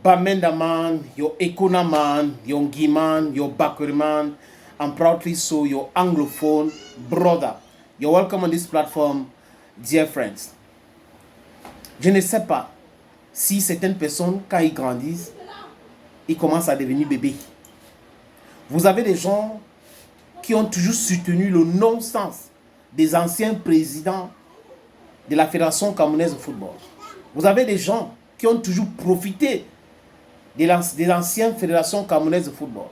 Bamenda man, your Ekona man, your Ngiman, your Bakuri man, and proudly so your Anglophone brother. You're welcome on this platform, dear friends. Je ne sais pas si certaines personnes, quand ils grandissent, ils commencent à devenir bébés. Vous avez des gens qui ont toujours soutenu le non-sens des anciens présidents de la Fédération camerounaise de football. Vous avez des gens qui ont toujours profité des anciennes fédérations camerounaises de football,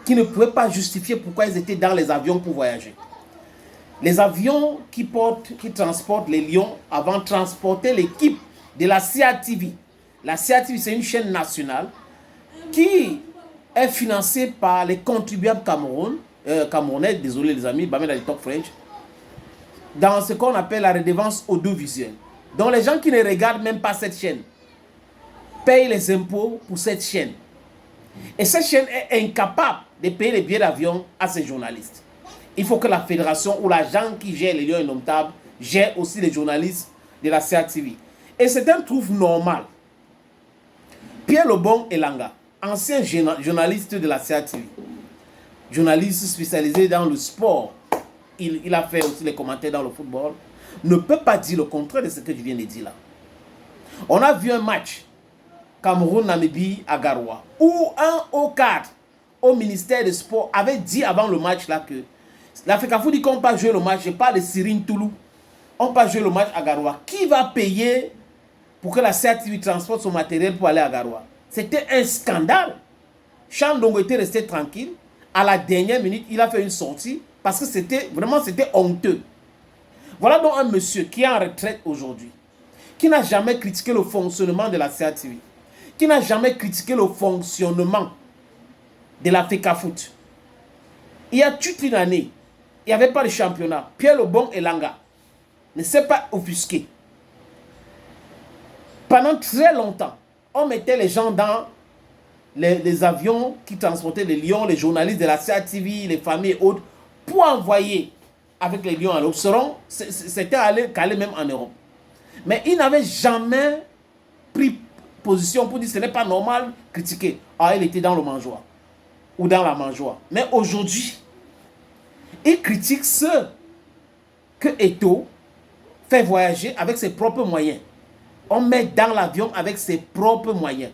qui ne pouvaient pas justifier pourquoi ils étaient dans les avions pour voyager. Les avions qui transportent les Lions avant transporter l'équipe de la CATV. La CATV, c'est une chaîne nationale qui est financée par les contribuables camerounais, désolé les amis, Bamenda les Talk French, dans ce qu'on appelle la redevance audiovisuelle. Donc les gens qui ne regardent même pas cette chaîne payent les impôts pour cette chaîne. Et cette chaîne est incapable de payer les billets d'avion à ces journalistes. Il faut que la fédération ou l'agent qui gère les Lions Indomptables gère aussi les journalistes de la CATV. Et certains trouvent normal. Pierre Lebon Elanga, ancien journaliste de la CATV, journaliste spécialisé dans le sport, il a fait aussi les commentaires dans le football, ne peut pas dire le contraire de ce que je viens de dire là. On a vu un match Cameroun-Namibie à Garoua, où un haut cadre au ministère des Sports avait dit avant le match là que l'Africa dit qu'on ne peut pas jouer le match, je parle de Cyrine Toulou, on ne peut pas jouer le match à Garoua. Qui va payer pour que la CATV transporte son matériel pour aller à Garoua? C'était un scandale. Chandongo était resté tranquille. À la dernière minute, il a fait une sortie parce que c'était honteux. Voilà donc un monsieur qui est en retraite aujourd'hui, qui n'a jamais critiqué le fonctionnement de la CATV, qui n'a jamais critiqué le fonctionnement de la FECAFOOT. Il y a toute une année, il n'y avait pas de championnat. Pierre Lebon Elanga ne s'est pas offusqué. Pendant très longtemps, on mettait les gens dans les avions qui transportaient les Lions, les journalistes de la CATV, les familles et autres, pour envoyer avec les Lions à l'Europe. C'était calé même en Europe. Mais il n'avait jamais pris position pour dire que ce n'est pas normal critiquer. Ah, il était dans le mangeoire ou dans la mangeoire. Mais aujourd'hui, il critique ceux que Eto'o fait voyager avec ses propres moyens. On met dans l'avion avec ses propres moyens.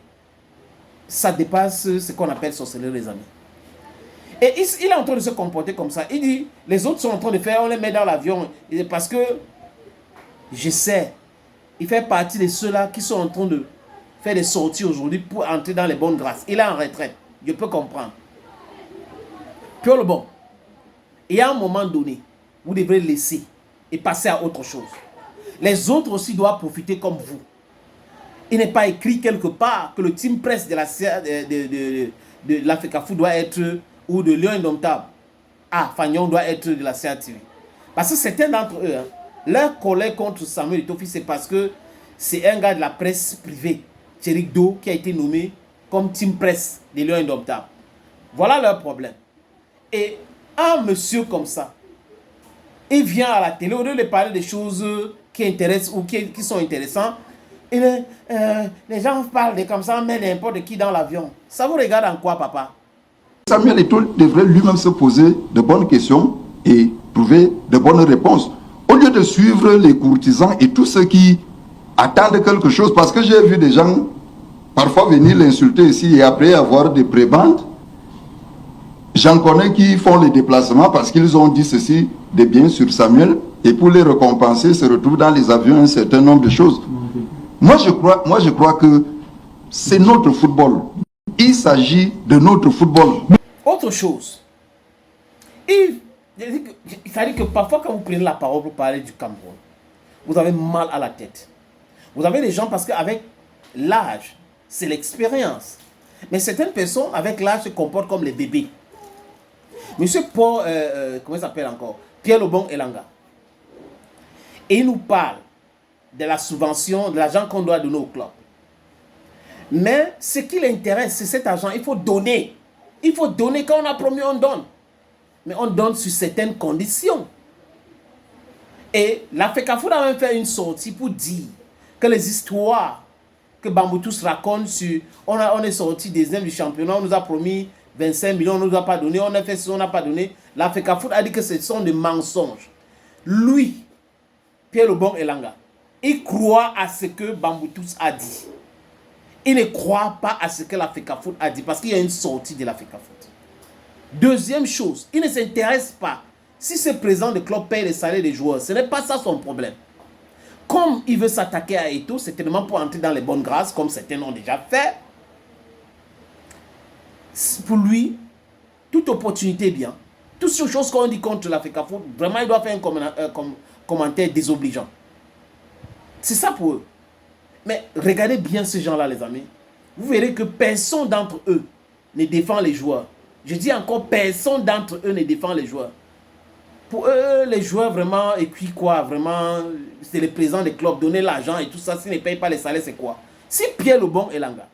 Ça dépasse ce qu'on appelle sorcellerie, les amis. Et il est en train de se comporter comme ça. Il dit, les autres sont en train de faire, on les met dans l'avion. Parce que, je sais, il fait partie de ceux-là qui sont en train de faire des sorties aujourd'hui pour entrer dans les bonnes grâces. Il est en retraite. Je peux comprendre. Puis le bon, il y a un moment donné, vous devrez laisser et passer à autre chose. Les autres aussi doivent profiter comme vous. Il n'est pas écrit quelque part que le team presse de l'Africa Foot doit être, ou de Lions Indomptables. Ah, Fagnon doit être de la CATV. Parce que certains d'entre eux, leur colère contre Samuel Eto'o, c'est parce que c'est un gars de la presse privée, Thierry Do, qui a été nommé comme team presse des Lions Indomptables. Voilà leur problème. Et un monsieur comme ça, il vient à la télé, au lieu de parler des choses qui intéressent ou qui sont intéressantes, et les gens parlent de comme ça, on met n'importe qui dans l'avion. Ça vous regarde en quoi, papa? Samuel Eto'o devrait lui-même se poser de bonnes questions et trouver de bonnes réponses. Au lieu de suivre les courtisans et tous ceux qui attendent quelque chose, parce que j'ai vu des gens parfois venir l'insulter ici et après avoir des prébendes. J'en connais qui font les déplacements parce qu'ils ont dit ceci de bien sur Samuel et pour les récompenser se retrouvent dans les avions un certain nombre de choses. Moi je crois que c'est notre football. Il s'agit de notre football. Autre chose. C'est-à-dire que parfois quand vous prenez la parole pour parler du Cameroun, vous avez mal à la tête. Vous avez des gens parce qu'avec l'âge, c'est l'expérience. Mais certaines personnes avec l'âge se comportent comme les bébés. Monsieur Paul, comment il s'appelle encore? Pierre Lebon Elanga. Et il nous parle de la subvention, de l'argent qu'on doit donner au club. Mais ce qui l'intéresse, c'est cet argent. Il faut donner. Il faut donner. Quand on a promis, on donne. Mais on donne sur certaines conditions. Et la FECAFOOT a même fait une sortie pour dire que les histoires que Bamboutous raconte sur on est sorti deuxième du championnat, on nous a promis 25 millions, on ne nous a pas donné, on a fait ce qu'on n'a pas donné. La FECAFOOT a dit que ce sont des mensonges. Lui, Pierre Lebon Elanga, il croit à ce que Bamboutous a dit. Il ne croit pas à ce que la FECAFOOT a dit parce qu'il y a une sortie de la FECAFOOT. Deuxième chose, il ne s'intéresse pas. Si ce président de club paye les salaires des joueurs, ce n'est pas ça son problème. Comme il veut s'attaquer à Eto'o, certainement pour entrer dans les bonnes grâces, comme certains l'ont déjà fait. Pour lui, toute opportunité est bien. Toutes ces choses qu'on dit contre la FECAFOOT, vraiment, il doit faire un commentaire désobligeant. C'est ça pour eux. Mais regardez bien ces gens-là, les amis. Vous verrez que personne d'entre eux ne défend les joueurs. Je dis encore, personne d'entre eux ne défend les joueurs. Pour eux, les joueurs vraiment, et puis quoi, vraiment, c'est le président des clubs, donner l'argent et tout ça, s'ils ne payent pas les salaires, c'est quoi? Si Pierre Lebon Elanga,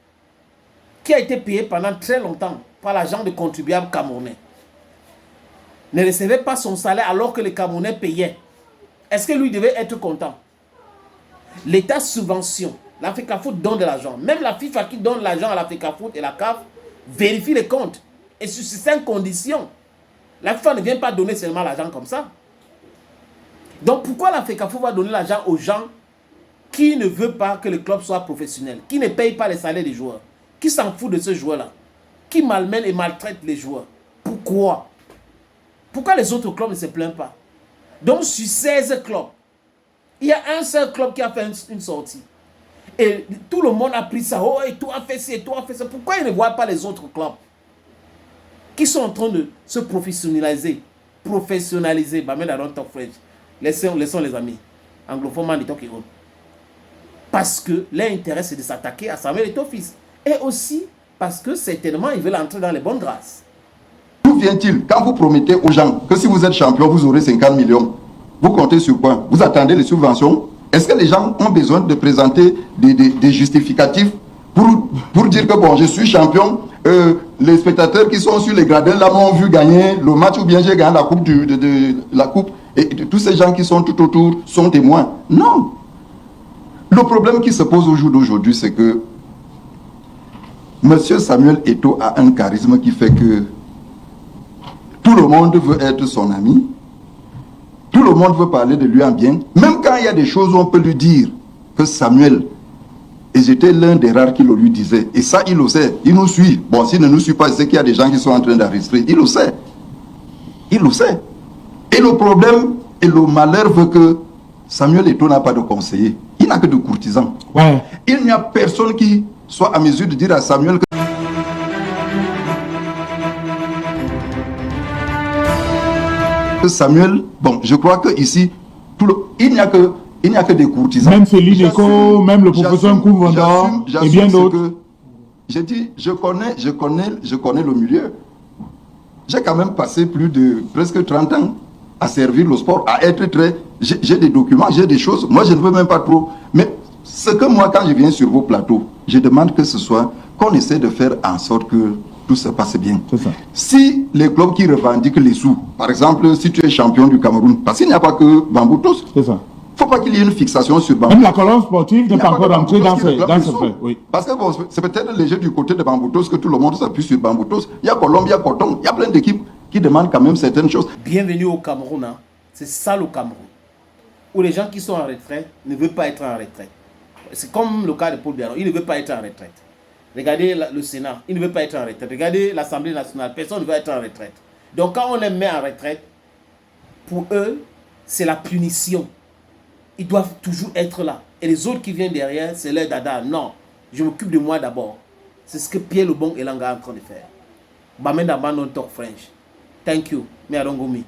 qui a été payé pendant très longtemps par l'argent de contribuables camerounais, ne recevait pas son salaire alors que les Camerounais payaient, est-ce que lui devait être content? L'État subventionne, la FECAFOOT donne de l'argent. Même la FIFA qui donne l'argent à la FECAFOOT et la CAF vérifie les comptes. Et sur certaines conditions, la FIFA ne vient pas donner seulement l'argent comme ça. Donc pourquoi la FECAFOOT va donner l'argent aux gens qui ne veulent pas que le club soit professionnel, qui ne payent pas les salaires des joueurs, qui s'en foutent de ce joueur-là, qui malmènent et maltraitent les joueurs? Pourquoi? Pourquoi les autres clubs ne se plaignent pas? Donc sur 16 clubs, il y a un seul club qui a fait une sortie. Et tout le monde a pris ça. Oh, et toi a fait ça, et toi a fait ça. Pourquoi ils ne voient pas les autres clubs qui sont en train de se professionnaliser? Professionnaliser. Bah, mais don't talk French. Laissons les amis. Anglophones, man, talk it. Parce que leur intérêt, c'est de s'attaquer à Samuel Eto'o fils. Et aussi parce que certainement, ils veulent entrer dans les bonnes grâces. D'où vient-il quand vous promettez aux gens que si vous êtes champion, vous aurez 50 millions? Vous comptez sur quoi? Vous attendez les subventions? Est-ce que les gens ont besoin de présenter des justificatifs pour dire que bon, je suis champion, les spectateurs qui sont sur les gradins là m'ont vu gagner le match ou bien j'ai gagné la coupe, la coupe et tous ces gens qui sont tout autour sont témoins? Non. Le problème qui se pose au jour d'aujourd'hui, c'est que Monsieur Samuel Eto'o a un charisme qui fait que tout le monde veut être son ami. Tout le monde veut parler de lui en bien. Même quand il y a des choses où on peut lui dire que Samuel, et j'étais l'un des rares qui le lui disait. Et ça, il le sait. Il nous suit. Bon, s'il ne nous suit pas, c'est qu'il y a des gens qui sont en train d'enregistrer. Il le sait. Il le sait. Et le problème et le malheur veut que Samuel Eto'o n'a pas de conseiller. Il n'a que de courtisans. Ouais. Il n'y a personne qui soit à mesure de dire à Samuel que Samuel, bon, je crois que ici, il n'y a que des courtisans. Même Céline Deco, même le professeur Kouvanda et bien d'autres. J'ai dit, je connais le milieu. J'ai quand même passé plus de presque 30 ans à servir le sport, à être très... J'ai des documents, j'ai des choses. Moi, je ne veux même pas trop. Mais ce que moi, quand je viens sur vos plateaux, je demande que ce soit qu'on essaie de faire en sorte que tout se passe bien. Si les clubs qui revendiquent les sous, par exemple, si tu es champion du Cameroun, parce qu'il n'y a pas que Bamboutous, il ne faut pas qu'il y ait une fixation sur Bamboutous. Même la colonne sportive n'est pas encore entrée dans ce fait. Oui. Parce que bon, c'est peut-être léger du côté de Bamboutous que tout le monde s'appuie sur Bamboutous. Il y a Colombe, il y a Coton, il y a plein d'équipes qui demandent quand même certaines choses. Bienvenue au Cameroun. Hein. C'est ça le Cameroun. Où les gens qui sont en retraite ne veulent pas être en retraite. C'est comme le cas de Paul Biya. Il ne veut pas être en retraite. Regardez le Sénat, il ne veut pas être en retraite. Regardez l'Assemblée nationale, personne ne veut être en retraite. Donc quand on les met en retraite, pour eux, c'est la punition. Ils doivent toujours être là. Et les autres qui viennent derrière, c'est leur dada. Non, je m'occupe de moi d'abord. C'est ce que Pierre Lebon Elanga est en train de faire. Bamen Dama non talk French. Thank you. Me I don't go me.